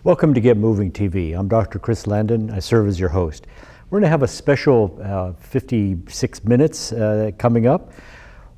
Welcome to Get Moving TV. I'm Dr. Chris Landon. I serve as your host. We're going to have a special 56 minutes coming up.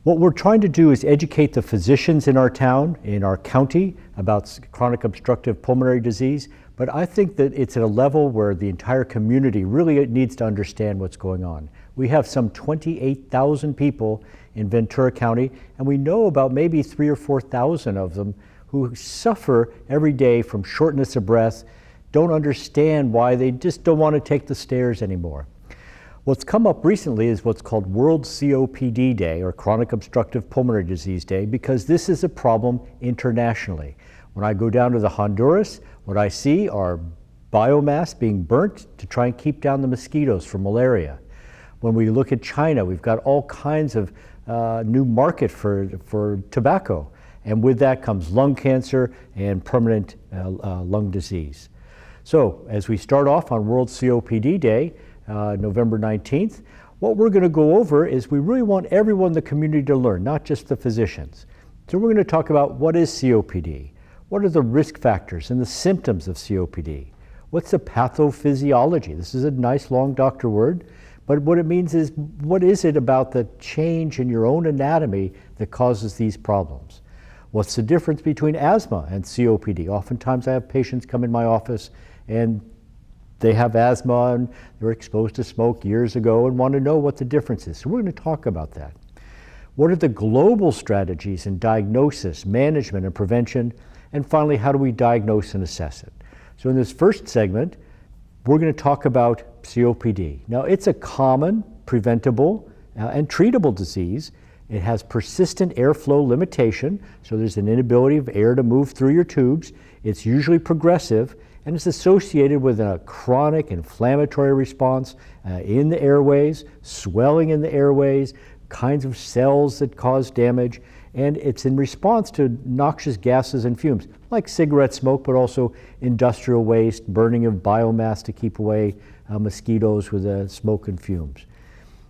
What we're trying to do is educate the physicians in our town, in our county, about chronic obstructive pulmonary disease. But I think that it's at a level where the entire community really needs to understand what's going on. We have some 28,000 people in Ventura County, and we know about maybe 3,000 or 4,000 of them who suffer every day from shortness of breath, don't understand why they just don't want to take the stairs anymore. What's come up recently is what's called World COPD Day, or Chronic Obstructive Pulmonary Disease Day, because this is a problem internationally. When I go down to the Honduras, what I see are biomass being burnt to try and keep down the mosquitoes for malaria. When we look at China, we've got all kinds of new market for tobacco. And with that comes lung cancer and permanent lung disease. So as we start off on World COPD Day, November 19th, what we're going to go over is we really want everyone in the community to learn, not just the physicians. So we're going to talk about what is COPD, what are the risk factors and the symptoms of COPD, what's the pathophysiology. This is a nice long doctor word, but what it means is what is it about the change in your own anatomy that causes these problems? What's the difference between asthma and COPD? Oftentimes I have patients come in my office and they have asthma and they were exposed to smoke years ago and want to know what the difference is. So we're going to talk about that. What are the global strategies in diagnosis, management, and prevention? And finally, how do we diagnose and assess it? So in this first segment, we're going to talk about COPD. Now, it's a common, preventable, and treatable disease. It has persistent airflow limitation, so there's an inability of air to move through your tubes. It's usually progressive, and it's associated with a chronic inflammatory response in the airways, swelling in the airways, kinds of cells that cause damage, and it's in response to noxious gases and fumes, like cigarette smoke, but also industrial waste, burning of biomass to keep away mosquitoes with smoke and fumes.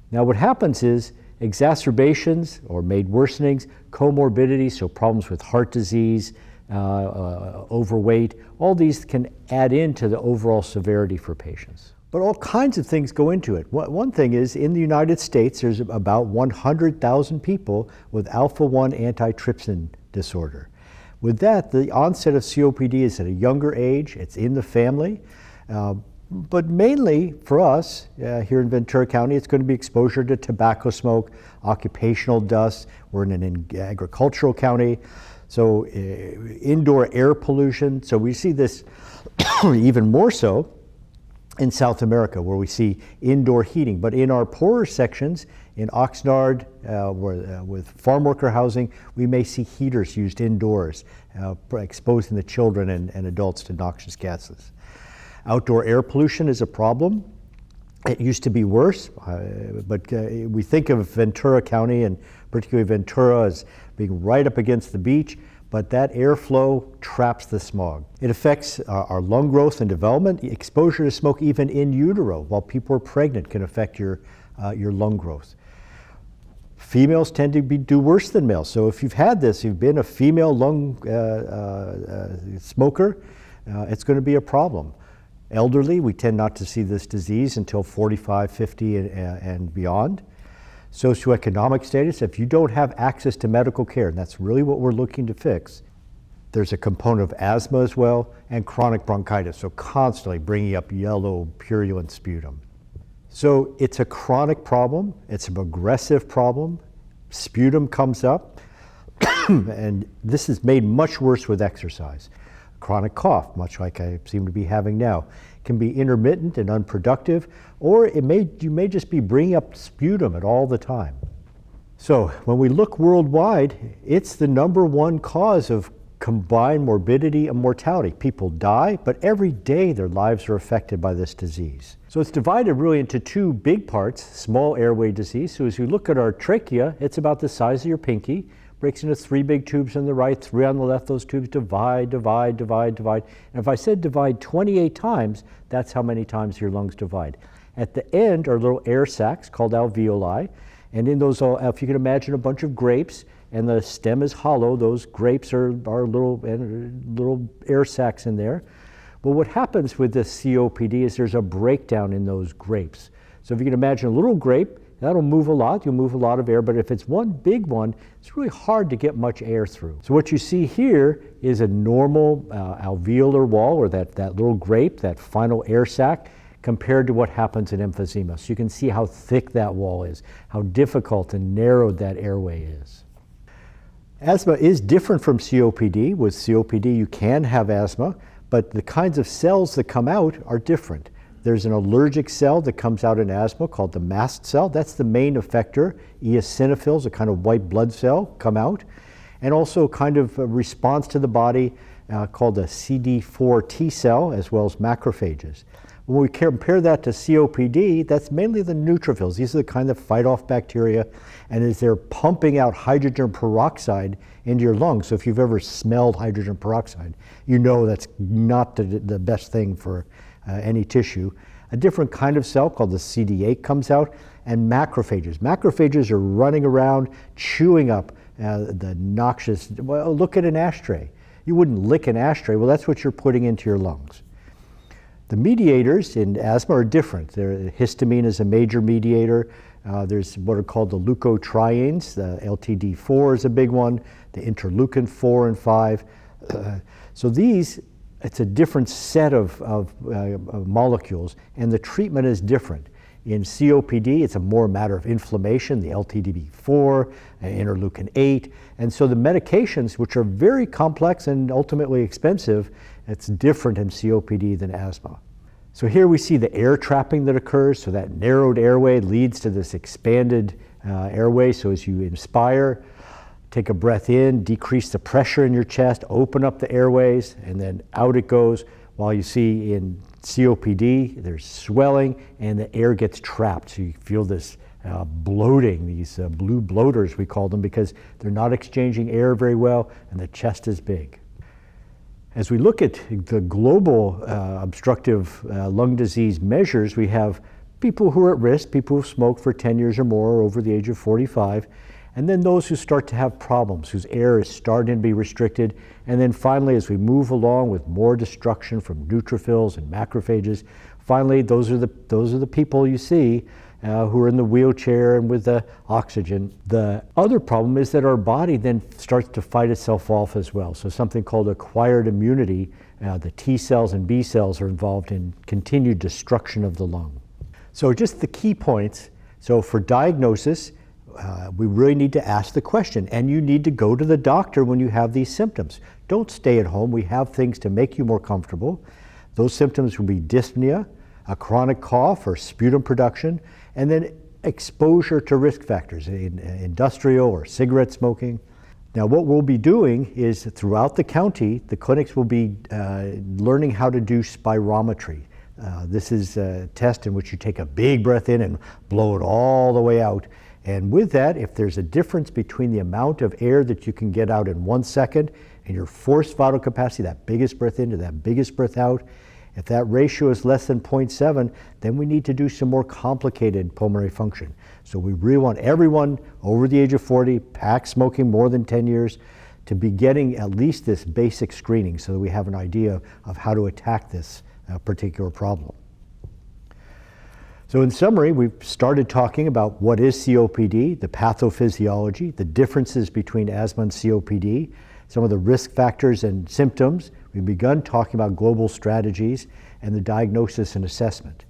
Now what happens is exacerbations or made worsenings, comorbidities, so problems with heart disease, overweight, all these can add into the overall severity for patients. But all kinds of things go into it. One thing is, in the United States, there's about 100,000 people with alpha-1 antitrypsin disorder. With that, the onset of COPD is at a younger age, it's in the family. But mainly for us here in Ventura County, it's going to be exposure to tobacco smoke, occupational dust. We're in an agricultural county, so indoor air pollution. So we see this even more so in South America, where we see indoor heating. But in our poorer sections, in Oxnard, with farm worker housing, we may see heaters used indoors, exposing the children and adults to noxious gases. Outdoor air pollution is a problem. It used to be worse, but we think of Ventura County and particularly Ventura as being right up against the beach, but that airflow traps the smog. It affects our lung growth and development. Exposure to smoke even in utero while people are pregnant can affect your lung growth. Females tend to do worse than males. So if you've had this, you've been a female lung smoker, it's going to be a problem. Elderly, we tend not to see this disease until 45, 50, and beyond. Socioeconomic status, if you don't have access to medical care, and that's really what we're looking to fix, there's a component of asthma as well, and chronic bronchitis, so constantly bringing up yellow, purulent sputum. So it's a chronic problem, it's a progressive problem, sputum comes up, and this is made much worse with exercise. Chronic cough, much like I seem to be having now, can be intermittent and unproductive, or you may just be bringing up sputum at all the time. So when we look worldwide, it's the #1 cause of combined morbidity and mortality. People die, but every day their lives are affected by this disease. So it's divided really into two big parts, small airway disease. So as you look at our trachea, it's about the size of your pinky, breaks into 3 big tubes on the right, 3 on the left. Those tubes divide, divide, divide, divide. And if I said divide 28 times, that's how many times your lungs divide. At the end are little air sacs called alveoli. And in those, if you can imagine a bunch of grapes, and the stem is hollow, those grapes are little air sacs in there. But what happens with this COPD is there's a breakdown in those grapes. So if you can imagine a little grape, that'll move a lot, you'll move a lot of air, but if it's one big one, it's really hard to get much air through. So what you see here is a normal alveolar wall, or that little grape, that final air sac, compared to what happens in emphysema. So you can see how thick that wall is, how difficult and narrowed that airway is. Asthma is different from COPD. With COPD, you can have asthma, but the kinds of cells that come out are different. There's an allergic cell that comes out in asthma called the mast cell. That's the main effector. Eosinophils, a kind of white blood cell, come out. And also a kind of a response to the body called a CD4 T cell, as well as macrophages. When we compare that to COPD, that's mainly the neutrophils. These are the kind that fight off bacteria, and as they're pumping out hydrogen peroxide into your lungs. So if you've ever smelled hydrogen peroxide, you know that's not the best thing for any tissue. A different kind of cell called the CD8 comes out, and macrophages. Macrophages are running around chewing up the noxious, well, look at an ashtray. You wouldn't lick an ashtray. Well, that's what you're putting into your lungs. The mediators in asthma are different. Histamine is a major mediator. There's what are called the leukotrienes. The LTD4 is a big one, the interleukin 4 and 5. So these, it's a different set of molecules, and the treatment is different. In COPD, it's a more matter of inflammation, the LTDB4, interleukin 8, and so the medications, which are very complex and ultimately expensive, it's different in COPD than asthma. So here we see the air trapping that occurs, so that narrowed airway leads to this expanded airway. So as you inspire, take a breath in, decrease the pressure in your chest, open up the airways, and then out it goes. While you see in COPD, there's swelling and the air gets trapped. So you feel this bloating, these blue bloaters we call them, because they're not exchanging air very well and the chest is big. As we look at the global obstructive lung disease measures, we have people who are at risk, people who smoke for 10 years or more, or over the age of 45, and then those who start to have problems, whose air is starting to be restricted, and then finally, as we move along with more destruction from neutrophils and macrophages, finally, those are the people you see who are in the wheelchair and with the oxygen. The other problem is that our body then starts to fight itself off as well. So something called acquired immunity, the T cells and B cells are involved in continued destruction of the lung. So just the key points. So for diagnosis, we really need to ask the question, and you need to go to the doctor when you have these symptoms. Don't stay at home. We have things to make you more comfortable. Those symptoms will be dyspnea, a chronic cough or sputum production, and then exposure to risk factors, industrial or cigarette smoking. Now what we'll be doing is throughout the county, the clinics will be learning how to do spirometry. This is a test in which you take a big breath in and blow it all the way out. And with that, if there's a difference between the amount of air that you can get out in 1 second and your forced vital capacity, that biggest breath in to that biggest breath out, if that ratio is less than 0.7, then we need to do some more complicated pulmonary function. So we really want everyone over the age of 40, pack smoking more than 10 years, to be getting at least this basic screening so that we have an idea of how to attack this particular problem. So in summary, we've started talking about what is COPD, the pathophysiology, the differences between asthma and COPD, some of the risk factors and symptoms. We've begun talking about global strategies and the diagnosis and assessment.